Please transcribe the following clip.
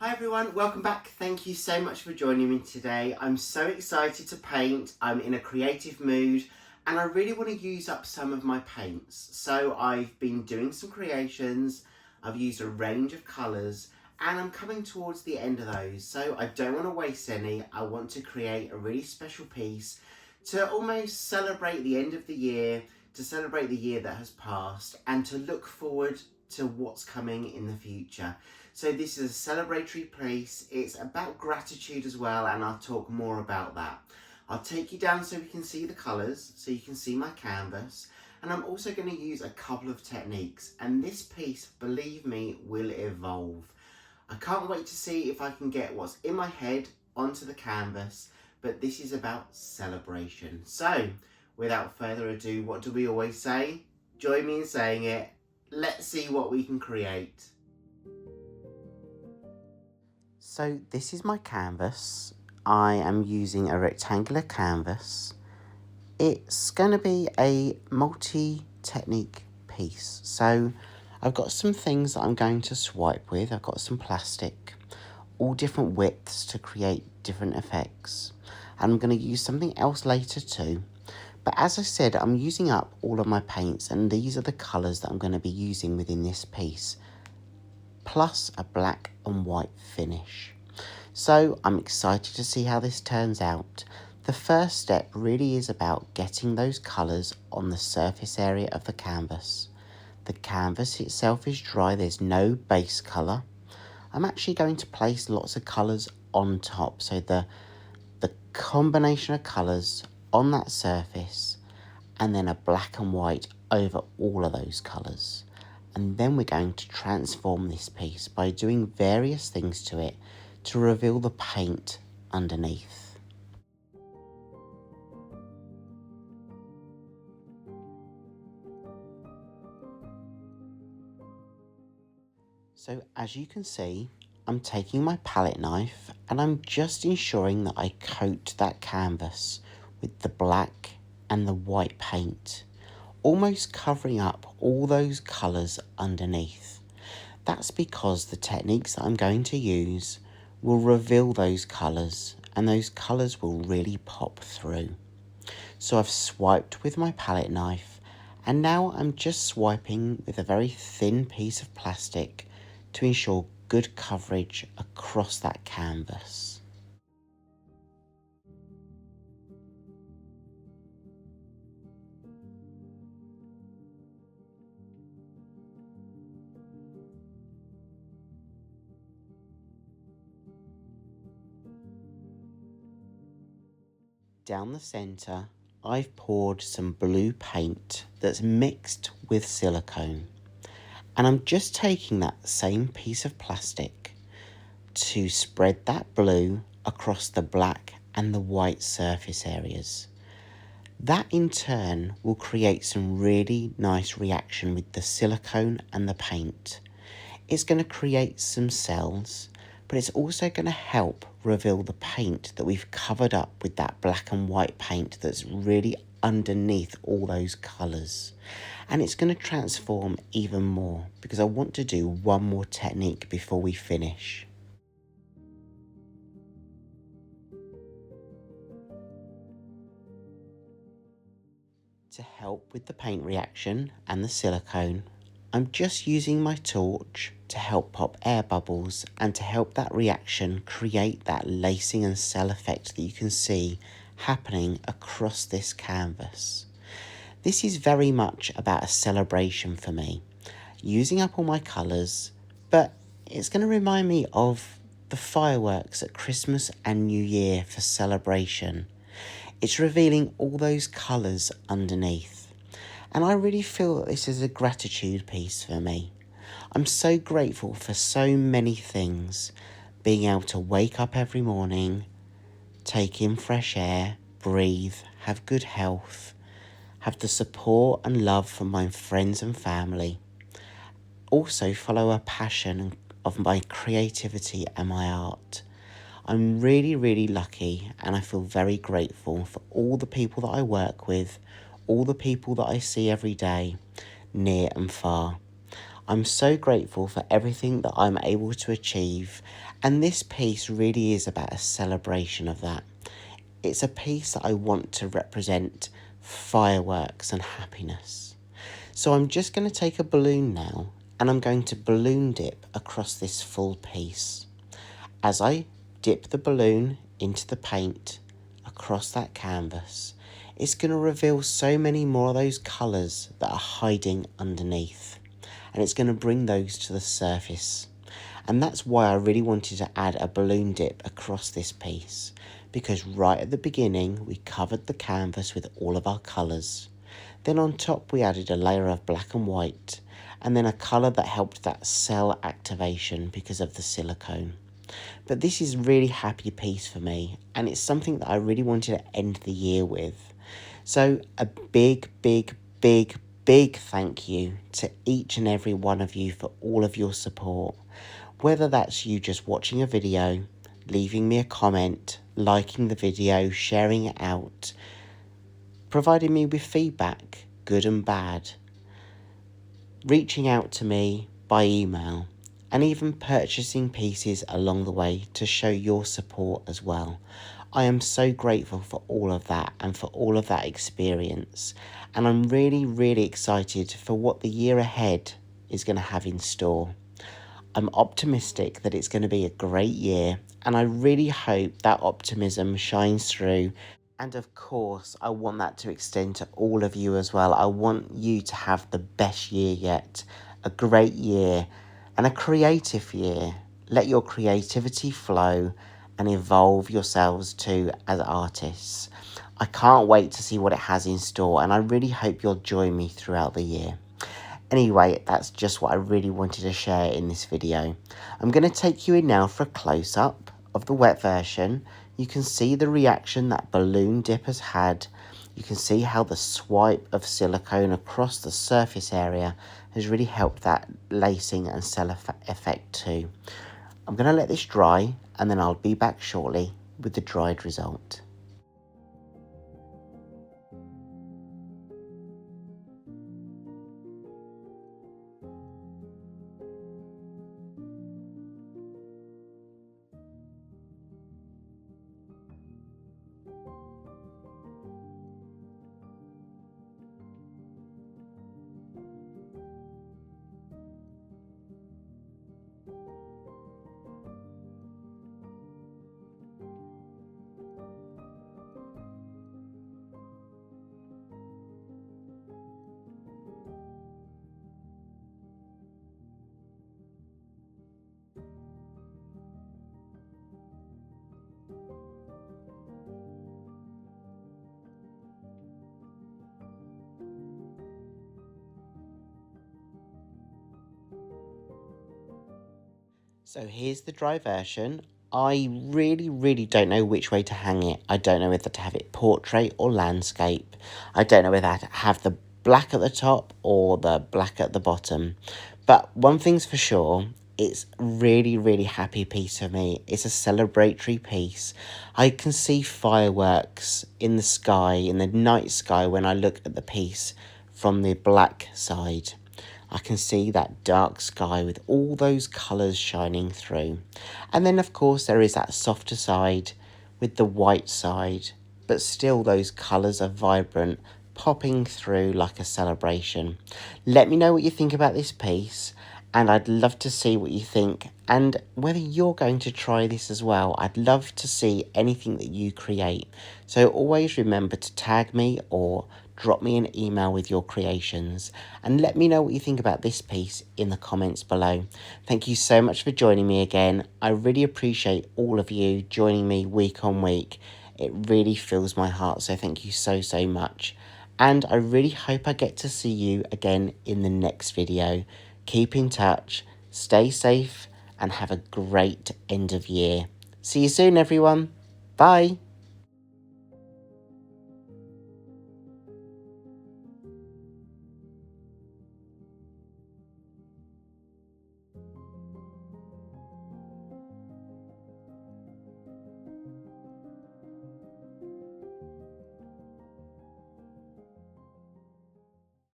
Hi everyone, welcome back. Thank you so much for joining me today. I'm so excited to paint. I'm in a creative mood and I really want to use up some of my paints. So I've been doing some creations, I've used a range of colours and I'm coming towards the end of those. So I don't want to waste any. I want to create a really special piece to almost celebrate the end of the year, to celebrate the year that has passed and to look forward to what's coming in the future. So this is a celebratory piece. It's about gratitude as well, and I'll talk more about that. I'll take you down so we can see the colours, so you can see my canvas. And I'm also going to use a couple of techniques. And this piece, believe me, will evolve. I can't wait to see if I can get what's in my head onto the canvas. But this is about celebration. So, without further ado, what do we always say? Join me in saying it. Let's see what we can create. So this is my canvas. I am using a rectangular canvas. It's going to be a multi-technique piece. So I've got some things that I'm going to swipe with. I've got some plastic, all different widths to create different effects. And I'm going to use something else later too. But as I said, I'm using up all of my paints and these are the colours that I'm going to be using within this piece, plus a black and white finish. So I'm excited to see how this turns out. The first step really is about getting those colours on the surface area of the canvas. The canvas itself is dry, there's no base colour. I'm actually going to place lots of colours on top, so the combination of colours on that surface and then a black and white over all of those colours. And then we're going to transform this piece by doing various things to it to reveal the paint underneath. So as you can see, I'm taking my palette knife and I'm just ensuring that I coat that canvas with the black and the white paint, almost covering up all those colours underneath. That's because the techniques that I'm going to use will reveal those colours and those colours will really pop through. So I've swiped with my palette knife and now I'm just swiping with a very thin piece of plastic to ensure good coverage across that canvas. Down the centre, I've poured some blue paint that's mixed with silicone. And I'm just taking that same piece of plastic to spread that blue across the black and the white surface areas. That in turn will create some really nice reaction with the silicone and the paint. It's going to create some cells, but it's also going to help reveal the paint that we've covered up with that black and white paint that's really underneath all those colours. And it's going to transform even more because I want to do one more technique before we finish. To help with the paint reaction and the silicone, I'm just using my torch to help pop air bubbles and to help that reaction create that lacing and cell effect that you can see happening across this canvas. This is very much about a celebration for me, using up all my colours, but it's going to remind me of the fireworks at Christmas and New Year for celebration. It's revealing all those colours underneath. And I really feel that this is a gratitude piece for me. I'm so grateful for so many things. Being able to wake up every morning, take in fresh air, breathe, have good health, have the support and love from my friends and family. Also follow a passion of my creativity and my art. I'm really, really lucky and I feel very grateful for all the people that I work with, all the people that I see every day, near and far. I'm so grateful for everything that I'm able to achieve, and this piece really is about a celebration of that. It's a piece that I want to represent fireworks and happiness. So I'm just going to take a balloon now, and I'm going to balloon dip across this full piece. As I dip the balloon into the paint across that canvas, it's going to reveal so many more of those colours that are hiding underneath, and it's going to bring those to the surface. And that's why I really wanted to add a balloon dip across this piece, because right at the beginning we covered the canvas with all of our colours. Then on top we added a layer of black and white, and then a colour that helped that cell activation because of the silicone. But this is a really happy piece for me, and it's something that I really wanted to end the year with. So a big, big, big, big thank you to each and every one of you for all of your support. Whether that's you just watching a video, leaving me a comment, liking the video, sharing it out, providing me with feedback, good and bad, reaching out to me by email, and even purchasing pieces along the way to show your support as well. I am so grateful for all of that and for all of that experience, and I'm really, really excited for what the year ahead is going to have in store. I'm optimistic that it's going to be a great year, and I really hope that optimism shines through. And of course, I want that to extend to all of you as well. I want you to have the best year yet, a great year, and a creative year. Let your creativity flow and evolve yourselves too as artists. I can't wait to see what it has in store, and I really hope you'll join me throughout the year. Anyway, that's just what I really wanted to share in this video. I'm going to take you in now for a close-up of the wet version. You can see the reaction that balloon dip has had. You can see how the swipe of silicone across the surface area has really helped that lacing and cell effect too. I'm going to let this dry, and then I'll be back shortly with the dried result. So here's the dry version. I really don't know which way to hang it. I don't know whether to have it portrait or landscape. I don't know whether to have the black at the top or the black at the bottom. But one thing's for sure, it's really happy piece for me. It's a celebratory piece. I can see fireworks in the sky, in the night sky, when I look at the piece from the black side. I can see that dark sky with all those colours shining through. And then of course there is that softer side with the white side, but still those colours are vibrant, popping through like a celebration. Let me know what you think about this piece, and I'd love to see what you think and whether you're going to try this as well. I'd love to see anything that you create. So always remember to tag me or drop me an email with your creations, and let me know what you think about this piece in the comments below. Thank you so much for joining me again. I really appreciate all of you joining me week on week. It really fills my heart, so thank you so much. And I really hope I get to see you again in the next video. Keep in touch, stay safe, and have a great end of year. See you soon, everyone. Bye.